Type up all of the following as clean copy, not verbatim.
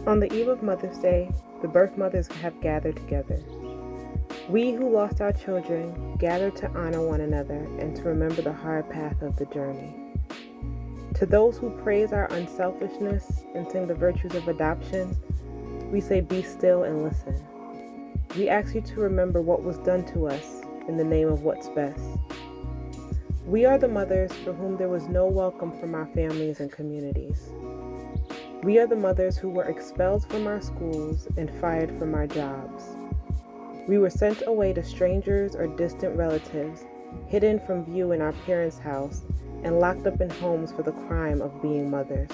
On the eve of Mother's Day, the birth mothers have gathered together. We who lost our children gather to honor one another and to remember the hard path of the journey. To those who praise our unselfishness and sing the virtues of adoption, we say, be still and listen. We ask you to remember what was done to us in the name of what's best. We are the mothers for whom there was no welcome from our families and communities. We are the mothers who were expelled from our schools and fired from our jobs. We were sent away to strangers or distant relatives, hidden from view in our parents' house, and locked up in homes for the crime of being mothers.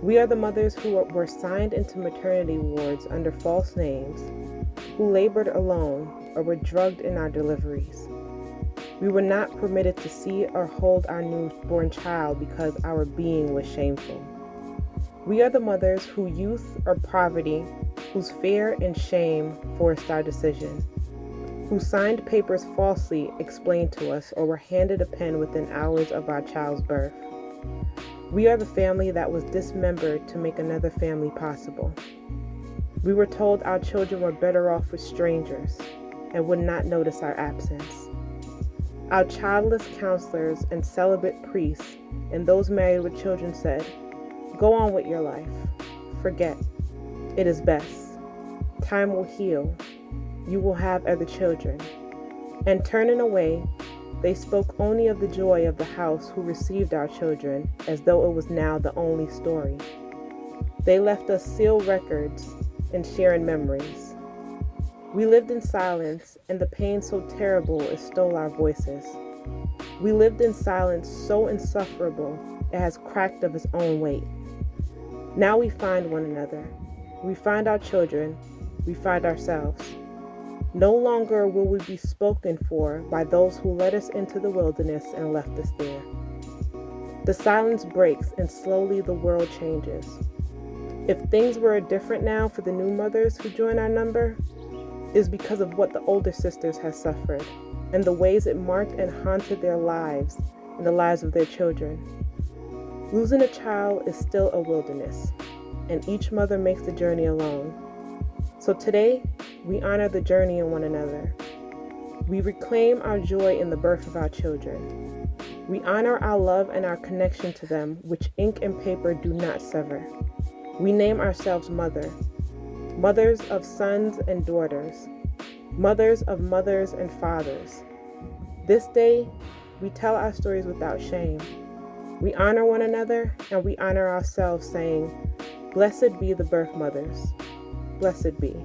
We are the mothers who were signed into maternity wards under false names, who labored alone or were drugged in our deliveries. We were not permitted to see or hold our newborn child because our being was shameful. We are the mothers whose youth or poverty, whose fear and shame forced our decision, who signed papers falsely explained to us or were handed a pen within hours of our child's birth. We are the family that was dismembered to make another family possible. We were told our children were better off with strangers and would not notice our absence. Our childless counselors and celibate priests and those married with children said, go on with your life. Forget. It is best. Time will heal. You will have other children. And turning away, they spoke only of the joy of the house who received our children as though it was now the only story. They left us sealed records and sharing memories. We lived in silence, and the pain so terrible it stole our voices. We lived in silence so insufferable it has cracked of its own weight. Now we find one another. We find our children. We find ourselves. No longer will we be spoken for by those who led us into the wilderness and left us there. The silence breaks and slowly the world changes. If things were different now for the new mothers who join our number, it is because of what the older sisters have suffered and the ways it marked and haunted their lives and the lives of their children. Losing a child is still a wilderness, and each mother makes the journey alone. So today, we honor the journey in one another. We reclaim our joy in the birth of our children. We honor our love and our connection to them, which ink and paper do not sever. We name ourselves Mother, mothers of sons and daughters, mothers of mothers and fathers. This day, we tell our stories without shame. We honor one another and we honor ourselves, saying, blessed be the birth mothers. Blessed be.